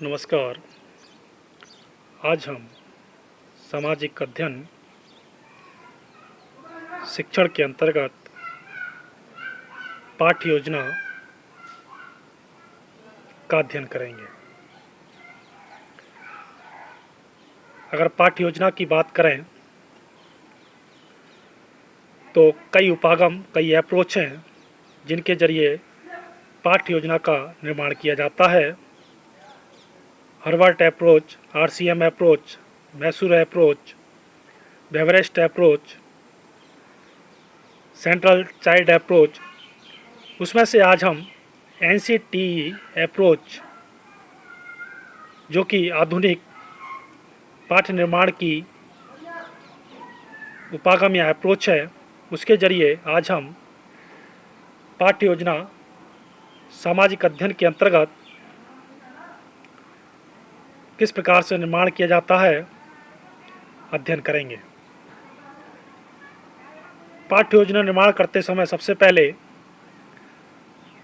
नमस्कार। आज हम सामाजिक अध्ययन शिक्षण के अंतर्गत पाठ्य योजना का अध्ययन करेंगे। अगर पाठ्य योजना की बात करें तो कई उपागम, कई अप्रोच हैं जिनके जरिए पाठ्य योजना का निर्माण किया जाता है। Harvard approach, RCM approach, Mysore approach, बेवरेस्ट अप्रोच, सेंट्रल चाइल्ड अप्रोच, उसमें से आज हम NCTE अप्रोच, जो कि आधुनिक पाठ्य निर्माण की उपागम या अप्रोच है, उसके जरिए आज हम पाठ्य योजना सामाजिक अध्ययन के अंतर्गत किस प्रकार से निर्माण किया जाता है अध्ययन करेंगे। पाठ्य योजना निर्माण करते समय सबसे पहले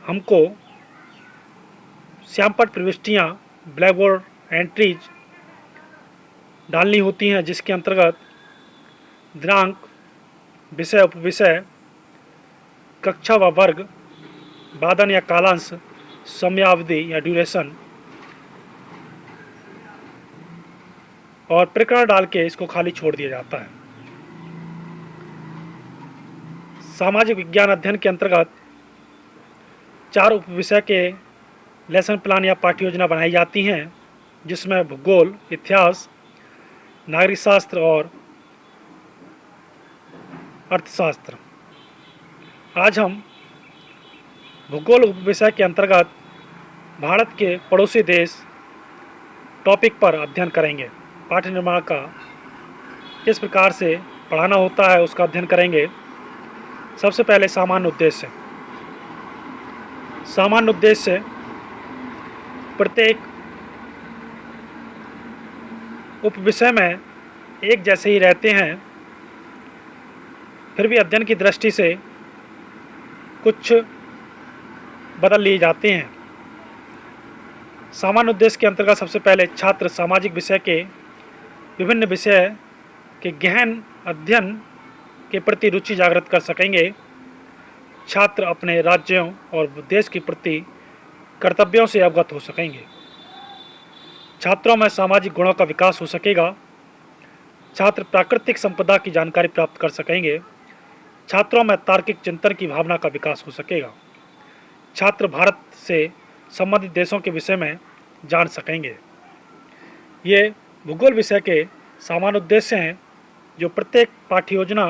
हमको श्यामपट्ट प्रविष्टियाँ, ब्लैक बोर्ड एंट्रीज डालनी होती हैं, जिसके अंतर्गत दिनांक, विषय, उपविषय, कक्षा व वर्ग, बादन या कालांश, समयावधि या ड्यूरेशन और प्रकरण डाल के इसको खाली छोड़ दिया जाता है। सामाजिक विज्ञान अध्ययन के अंतर्गत 4 उपविषय के लेसन प्लान या पाठ्य योजना बनाई जाती हैं, जिसमें भूगोल, इतिहास, नागरिक शास्त्र और अर्थशास्त्र। आज हम भूगोल उपविषय के अंतर्गत भारत के पड़ोसी देश टॉपिक पर अध्ययन करेंगे। पाठ्य निर्माण का किस प्रकार से पढ़ाना होता है उसका अध्ययन करेंगे। सबसे पहले सामान्य उद्देश्य। सामान्य उद्देश्य प्रत्येक उपविषय में एक जैसे ही रहते हैं, फिर भी अध्ययन की दृष्टि से कुछ बदल लिए जाते हैं। सामान्य उद्देश्य के अंतर्गत सबसे पहले छात्र सामाजिक विषय के विभिन्न विषय के गहन अध्ययन के प्रति रुचि जागृत कर सकेंगे। छात्र अपने राज्यों और देश के प्रति कर्तव्यों से अवगत हो सकेंगे। छात्रों में सामाजिक गुणों का विकास हो सकेगा। छात्र प्राकृतिक संपदा की जानकारी प्राप्त कर सकेंगे। छात्रों में तार्किक चिंतन की भावना का विकास हो सकेगा। छात्र भारत से संबंधित देशों के विषय में जान सकेंगे। ये भूगोल विषय के सामान्य उद्देश्य हैं, जो प्रत्येक पाठ्य योजना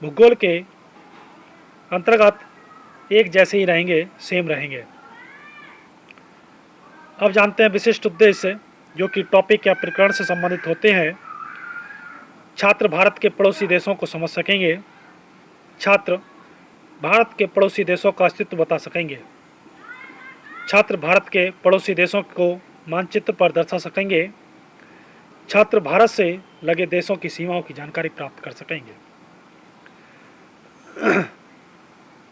भूगोल के अंतर्गत एक जैसे ही रहेंगे, सेम रहेंगे। अब जानते हैं विशिष्ट उद्देश्य, जो कि टॉपिक या प्रकरण से संबंधित होते हैं। छात्र भारत के पड़ोसी देशों को समझ सकेंगे। छात्र भारत के पड़ोसी देशों का अस्तित्व बता सकेंगे। छात्र भारत के पड़ोसी देशों को मानचित्र पर दर्शा सकेंगे। छात्र भारत से लगे देशों की सीमाओं की जानकारी प्राप्त कर सकेंगे।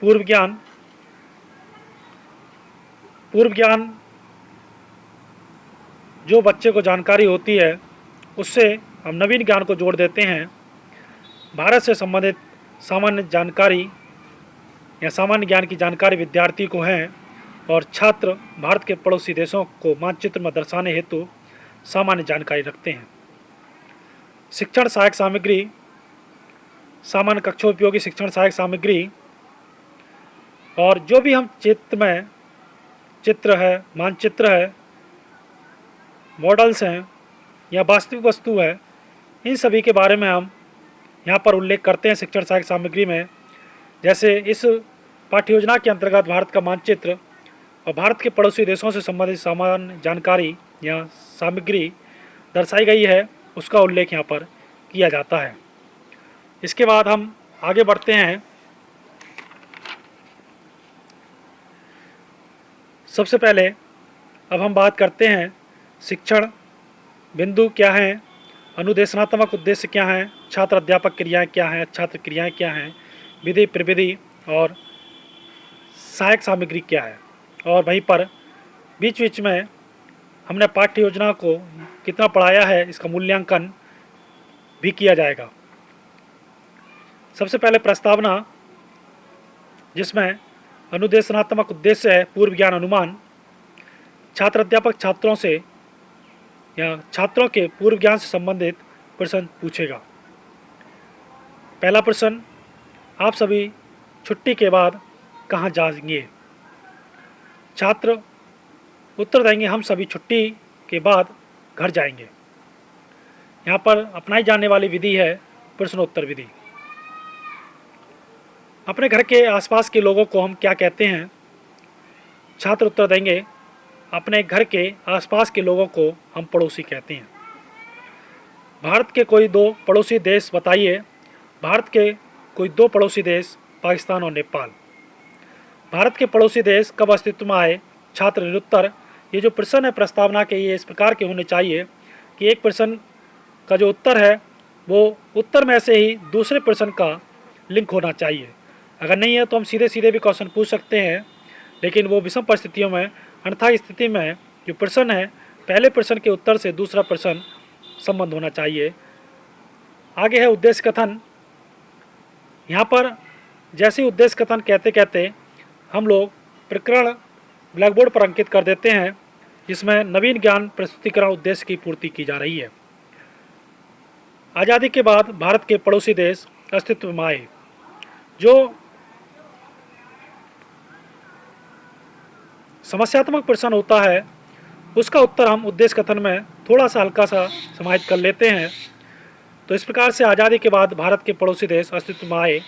पूर्व ज्ञान। पूर्व ज्ञान जो बच्चे को जानकारी होती है, उससे हम नवीन ज्ञान को जोड़ देते हैं। भारत से संबंधित सामान्य जानकारी या सामान्य ज्ञान की जानकारी विद्यार्थी को है, और छात्र भारत के पड़ोसी देशों को मानचित्र में दर्शाने हेतु सामान्य जानकारी रखते हैं। शिक्षण सहायक सामग्री। सामान्य कक्षा उपयोगी शिक्षण सहायक सामग्री और जो भी हम चित्र है, मानचित्र है, मॉडल्स हैं या वास्तविक वस्तु है, इन सभी के बारे में हम यहाँ पर उल्लेख करते हैं शिक्षण सहायक सामग्री में। जैसे इस पाठ्य योजना के अंतर्गत भारत का मानचित्र और भारत के पड़ोसी देशों से संबंधित सामान्य जानकारी या सामग्री दर्शाई गई है, उसका उल्लेख यहाँ पर किया जाता है। इसके बाद हम आगे बढ़ते हैं। सबसे पहले अब हम बात करते हैं शिक्षण बिंदु क्या हैं, अनुदेशनात्मक उद्देश्य क्या हैं, छात्र अध्यापक क्रियाएं क्या हैं, छात्र क्रियाएं क्या हैं, विधि प्रविधि और सहायक सामग्री क्या है। और वहीं पर बीच बीच में हमने पाठ्य योजना को कितना पढ़ाया है इसका मूल्यांकन भी किया जाएगा। सबसे पहले प्रस्तावना, जिसमें अनुदेशनात्मक उद्देश्य है पूर्व ज्ञान अनुमान। छात्र अध्यापक छात्रों से या छात्रों के पूर्व ज्ञान से संबंधित प्रश्न पूछेगा। पहला प्रश्न, आप सभी छुट्टी के बाद कहाँ जाएंगे? छात्र उत्तर देंगे, हम सभी छुट्टी के बाद घर जाएंगे। यहाँ पर अपनाई जाने वाली विधि है प्रश्नोत्तर विधि। अपने घर के आसपास के लोगों को हम क्या कहते हैं? छात्र उत्तर देंगे, अपने घर के आसपास के लोगों को हम पड़ोसी कहते हैं। भारत के कोई दो पड़ोसी देश बताइए। भारत के कोई दो पड़ोसी देश पाकिस्तान और नेपाल। भारत के पड़ोसी देश कब अस्तित्व में आए? छात्र निरुत्तर। ये जो प्रश्न है प्रस्तावना के, ये इस प्रकार के होने चाहिए कि एक प्रश्न का जो उत्तर है वो उत्तर में से ही दूसरे प्रश्न का लिंक होना चाहिए। अगर नहीं है तो हम सीधे सीधे भी क्वेश्चन पूछ सकते हैं, लेकिन वो विषम परिस्थितियों में, अन्यथा स्थिति में जो प्रश्न है पहले प्रश्न के उत्तर से दूसरा प्रश्न संबंध होना चाहिए। आगे है उद्देश्य कथन। यहाँ पर जैसे उद्देश्य कथन कहते कहते हम लोग प्रकरण ब्लैक बोर्ड पर अंकित कर देते हैं, जिसमें नवीन ज्ञान प्रस्तुतिकरण उद्देश्य की पूर्ति की जा रही है। आज़ादी के बाद भारत के पड़ोसी देश अस्तित्व में आए। जो समस्यात्मक प्रश्न होता है उसका उत्तर हम उद्देश्य कथन में थोड़ा सा हल्का सा समाहित कर लेते हैं। तो इस प्रकार से आज़ादी के बाद भारत के पड़ोसी देश अस्तित्व में आए।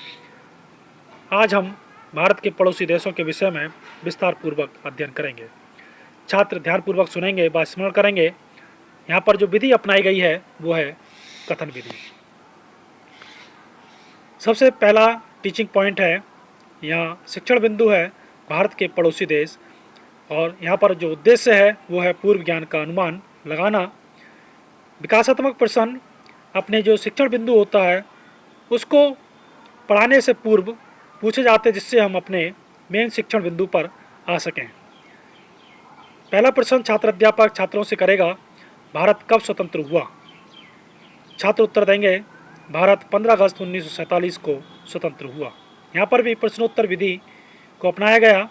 आज हम भारत के पड़ोसी देशों के विषय में विस्तार पूर्वक अध्ययन करेंगे। छात्र ध्यानपूर्वक सुनेंगे, व स्मरण करेंगे। यहाँ पर जो विधि अपनाई गई है वो है कथन विधि। सबसे पहला टीचिंग पॉइंट है, यहाँ शिक्षण बिंदु है भारत के पड़ोसी देश, और यहाँ पर जो उद्देश्य है वो है पूर्व ज्ञान का अनुमान लगाना। विकासात्मक प्रश्न अपने जो शिक्षण बिंदु होता है उसको पढ़ाने से पूर्व पूछे जाते हैं, जिससे हम अपने मेन शिक्षण बिंदु पर आ सकें। पहला प्रश्न छात्र अध्यापक छात्रों से करेगा, भारत कब स्वतंत्र हुआ? छात्र उत्तर देंगे, भारत 15 अगस्त 1947 को स्वतंत्र हुआ। यहाँ पर भी प्रश्नोत्तर विधि को अपनाया गया।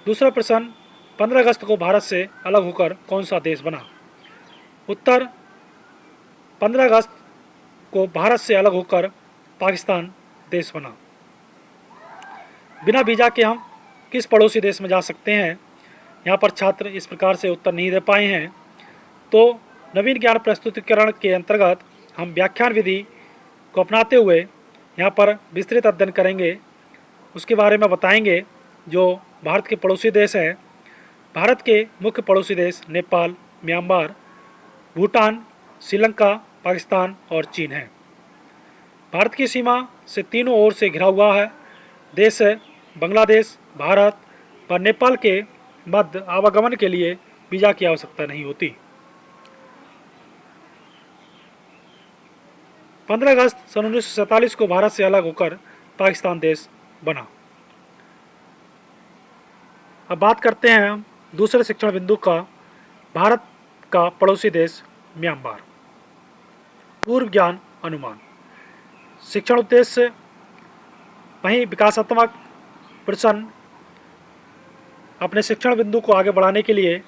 दूसरा प्रश्न, 15 अगस्त को भारत से अलग होकर कौन सा देश बना? उत्तर, 15 अगस्त को भारत से अलग होकर पाकिस्तान देश बना। बिना वीज़ा के हम किस पड़ोसी देश में जा सकते हैं? यहाँ पर छात्र इस प्रकार से उत्तर नहीं दे पाए हैं। तो नवीन ज्ञान प्रस्तुतिकरण के अंतर्गत हम व्याख्यान विधि को अपनाते हुए यहाँ पर विस्तृत अध्ययन करेंगे। उसके बारे में बताएंगे जो भारत के पड़ोसी देश हैं। भारत के मुख्य पड़ोसी देश नेपाल, म्यांमार, भूटान, श्रीलंका, पाकिस्तान और चीन हैं। भारत की सीमा से तीनों ओर से घिरा हुआ है देश है। बांग्लादेश, भारत व नेपाल के मध्य आवागमन के लिए वीज़ा की आवश्यकता नहीं होती। 15 अगस्त सन 1947 को भारत से अलग होकर पाकिस्तान देश बना। अब बात करते हैं हम दूसरे शिक्षण बिंदु का, भारत का पड़ोसी देश म्यांमार। पूर्व ज्ञान अनुमान। शिक्षण उद्देश्य वहीं विकासात्मक प्रश्न अपने शिक्षण बिंदु को आगे बढ़ाने के लिए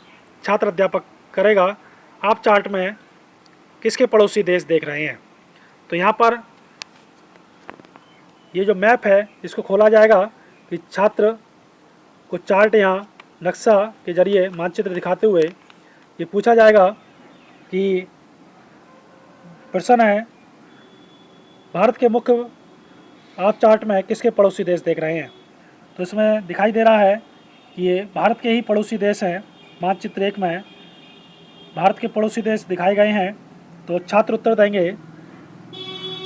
छात्र अध्यापक करेगा। आप चार्ट में किसके पड़ोसी देश देख रहे हैं? तो यहाँ पर ये जो मैप है इसको खोला जाएगा कि छात्र को चार्ट यहाँ नक्शा के जरिए मानचित्र दिखाते हुए ये पूछा जाएगा कि प्रश्न है, भारत के मुख्य, आप चार्ट में किसके पड़ोसी देश देख रहे हैं? तो इसमें दिखाई दे रहा है कि ये भारत के ही पड़ोसी देश हैं। मानचित्र 1 में भारत के पड़ोसी देश दिखाए गए हैं। तो छात्र उत्तर देंगे,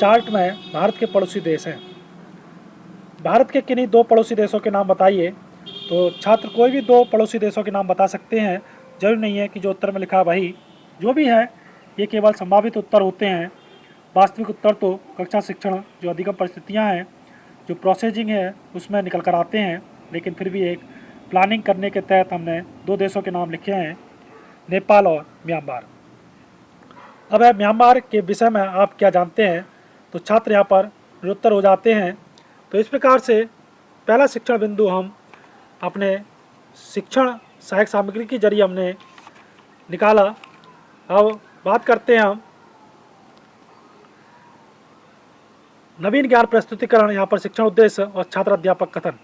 चार्ट में भारत के पड़ोसी देश हैं। भारत के किन्हीं दो पड़ोसी देशों के नाम बताइए। तो छात्र कोई भी दो पड़ोसी देशों के नाम बता सकते हैं। जरूरी नहीं है कि जो उत्तर में लिखा है वही, जो भी है ये केवल संभावित उत्तर होते हैं। वास्तविक उत्तर तो कक्षा शिक्षण जो अधिगम परिस्थितियाँ हैं, जो प्रोसेसिंग है उसमें निकल कर आते हैं। लेकिन फिर भी एक प्लानिंग करने के तहत हमने दो देशों के नाम लिखे हैं, नेपाल और म्यांमार। अब है म्यांमार के विषय में आप क्या जानते हैं, तो छात्र यहाँ पर निरुत्तर हो जाते हैं। तो इस प्रकार से पहला शिक्षण बिंदु हम अपने शिक्षण सहायक सामग्री के जरिए हमने निकाला। अब बात करते हैं हम नवीन ज्ञान प्रस्तुतिकरण, यहाँ पर शिक्षण उद्देश्य और छात्र अध्यापक कथन।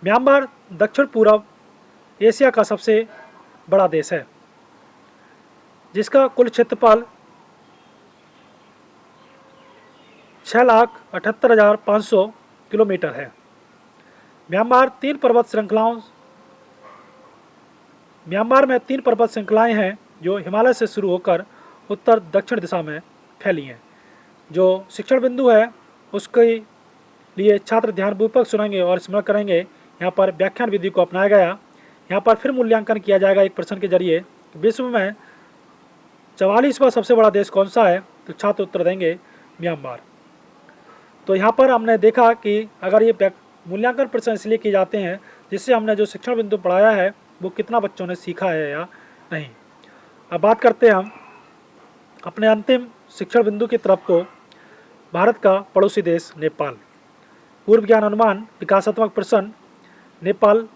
म्यांमार दक्षिण पूर्व एशिया का सबसे बड़ा देश है, जिसका कुल क्षेत्रफल 6,78,500 किलोमीटर है। म्यांमार में 3 पर्वत श्रृंखलाएं हैं जो हिमालय से शुरू होकर उत्तर दक्षिण दिशा में फैली हैं। जो शिक्षण बिंदु है उसके लिए छात्र ध्यानपूर्वक सुनेंगे और स्मरण करेंगे। यहाँ पर व्याख्यान विधि को अपनाया गया। यहाँ पर फिर मूल्यांकन किया जाएगा एक प्रश्न के जरिए। विश्व में 44वां सबसे बड़ा देश कौन सा है, तो छात्र उत्तर देंगे म्यांमार। तो यहाँ पर हमने देखा कि अगर ये मूल्यांकन प्रश्न इसलिए किए जाते हैं जिससे हमने जो शिक्षण बिंदु पढ़ाया है वो कितना बच्चों ने सीखा है या नहीं। अब बात करते हैं हम अपने अंतिम शिक्षण बिंदु की तरफ को, भारत का पड़ोसी देश नेपाल। पूर्व ज्ञान अनुमान विकासात्मक प्रश्न, नेपाल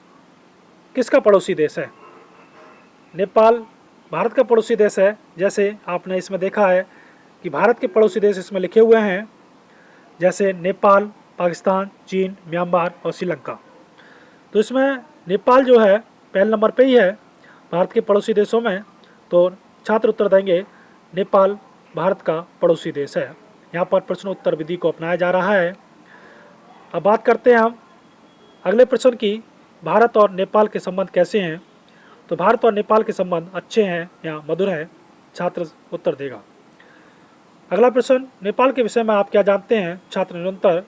किसका पड़ोसी देश है? नेपाल भारत का पड़ोसी देश है। जैसे आपने इसमें देखा है कि भारत के पड़ोसी देश इसमें लिखे हुए हैं, जैसे नेपाल, पाकिस्तान, चीन, म्यांमार और श्रीलंका। तो इसमें नेपाल जो है पहले नंबर पे ही है भारत के पड़ोसी देशों में। तो छात्र उत्तर देंगे नेपाल भारत का पड़ोसी देश है। यहाँ पर प्रश्न उत्तर विधि को अपनाया जा रहा है। अब बात करते हैं हम अगले प्रश्न की, भारत और नेपाल के संबंध कैसे हैं? तो भारत और नेपाल के संबंध अच्छे हैं या मधुर हैं? छात्र उत्तर देगा। अगला प्रश्न, नेपाल के विषय में आप क्या जानते हैं? छात्र निरंतर,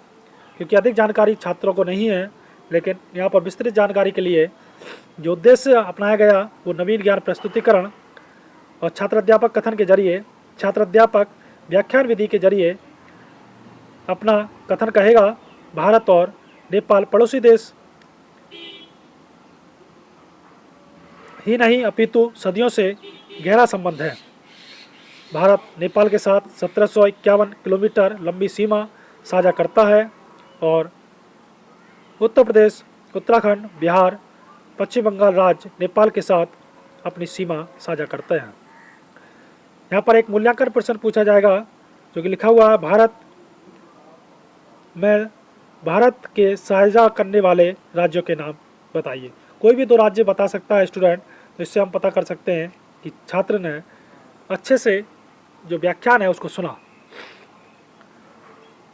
क्योंकि अधिक जानकारी छात्रों को नहीं है, लेकिन यहाँ पर विस्तृत जानकारी के लिए जो उद्देश्य अपनाया गया वो नवीन ज्ञान प्रस्तुतिकरण और छात्र अध्यापक कथन के जरिए छात्र अध्यापक व्याख्यान विधि के जरिए अपना कथन कहेगा। भारत और नेपाल पड़ोसी देश ही नहीं अपितु सदियों से गहरा संबंध है। भारत नेपाल के साथ 1751 किलोमीटर लंबी सीमा साझा करता है और उत्तर प्रदेश, उत्तराखंड, बिहार, पश्चिम बंगाल राज्य नेपाल के साथ अपनी सीमा साझा करते हैं। यहाँ पर एक मूल्यांकन प्रश्न पूछा जाएगा जो कि लिखा हुआ है, भारत के साझा करने वाले राज्यों के नाम बताइए। कोई भी 2 राज्य बता सकता है स्टूडेंट, तो इससे हम पता कर सकते हैं कि छात्र ने अच्छे से जो व्याख्यान है उसको सुना।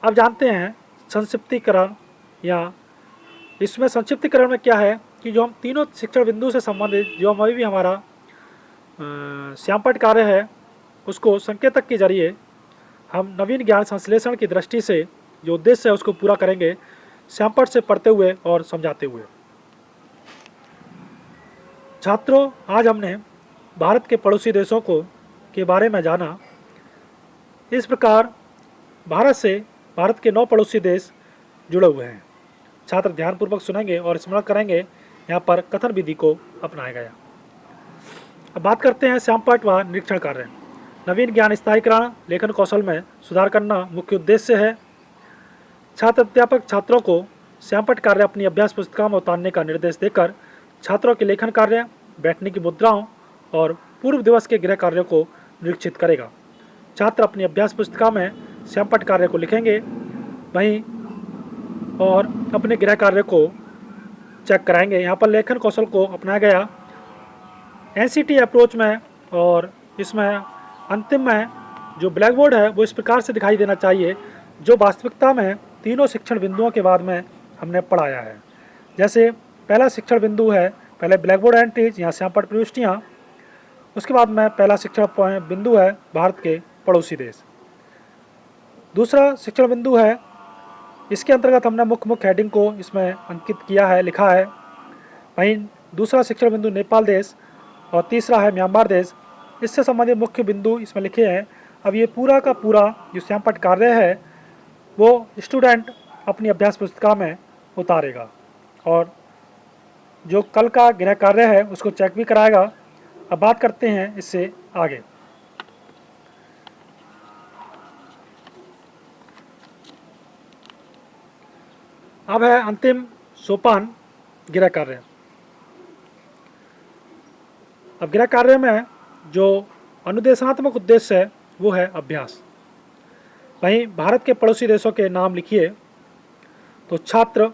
अब जानते हैं संक्षिप्तीकरण, या इसमें संक्षिप्तीकरण में क्या है कि जो हम तीनों शिक्षण बिंदु से संबंधित जो अभी भी हमारा श्यामपट्ट कार्य है उसको संकेतक के जरिए हम नवीन ज्ञान संश्लेषण की दृष्टि से जो उद्देश्य है उसको पूरा करेंगे, श्यामपट्ट से पढ़ते हुए और समझाते हुए। छात्रों, आज हमने भारत के पड़ोसी देशों के बारे में जाना। इस प्रकार भारत के 9 पड़ोसी देश जुड़े हुए हैं। छात्र ध्यानपूर्वक सुनेंगे और स्मरण करेंगे। यहाँ पर कथन विधि को अपनाया गया। अब बात करते हैं श्यामपट्ट व निरीक्षण कार्य। नवीन ज्ञान स्थायीकरण लेखन कौशल में सुधार करना मुख्य उद्देश्य है। छात्र अध्यापक छात्रों को श्यामपट्ट कार्य अपनी अभ्यास पुस्तिका में उतारने का निर्देश देकर छात्रों के लेखन कार्य, बैठने की मुद्राओं और पूर्व दिवस के गृह कार्यों को निरीक्षित करेगा। छात्र अपनी अभ्यास पुस्तिका में श्यामपट्ट कार्य को लिखेंगे वहीं और अपने गृह कार्य को चेक कराएंगे। यहाँ पर लेखन कौशल को अपनाया गया एनसीटी अप्रोच में, और इसमें अंतिम में जो ब्लैक बोर्ड है वो इस प्रकार से दिखाई देना चाहिए जो वास्तविकता में तीनों शिक्षण बिंदुओं के बाद में हमने पढ़ाया है। जैसे पहला शिक्षण बिंदु है, पहले ब्लैक बोर्ड एंट्रीज, यहाँ श्यामपट्ट प्रविष्टियाँ। उसके बाद में पहला शिक्षण बिंदु है भारत के पड़ोसी देश। दूसरा शिक्षण बिंदु है, इसके अंतर्गत हमने मुख्य हेडिंग को इसमें अंकित किया है, लिखा है। वहीं दूसरा शिक्षण बिंदु नेपाल देश और तीसरा है म्यांमार देश। इससे संबंधित मुख्य बिंदु इसमें लिखे हैं। अब ये पूरा का पूरा जो श्यामपट्ट कार्य है वो स्टूडेंट अपनी अभ्यास पुस्तिका में उतारेगा और जो कल का गृह कार्य है उसको चेक भी कराएगा। अब बात करते हैं इससे आगे। अब है अंतिम सोपान, गृह कार्य। अब गृह कार्य में जो अनुदेशात्मक उद्देश्य है वो है अभ्यास। वहीं भारत के पड़ोसी देशों के नाम लिखिए। तो छात्र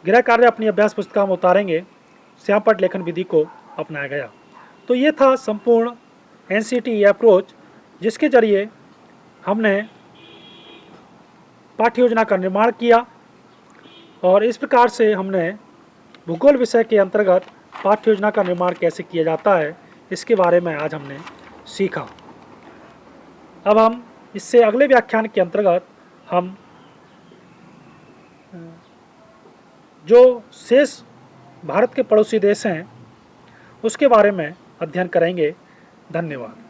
गृह कार्य अपनी अभ्यास पुस्तिका में उतारेंगे, श्यामपट्ट लेखन विधि को अपनाया गया। तो ये था संपूर्ण एनसीईआरटी अप्रोच, जिसके जरिए हमने पाठ्य योजना का निर्माण किया और इस प्रकार से हमने भूगोल विषय के अंतर्गत पाठ्य योजना का निर्माण कैसे किया जाता है इसके बारे में आज हमने सीखा। अब हम इससे अगले व्याख्यान के अंतर्गत हम जो शेष भारत के पड़ोसी देश हैं उसके बारे में अध्ययन करेंगे। धन्यवाद।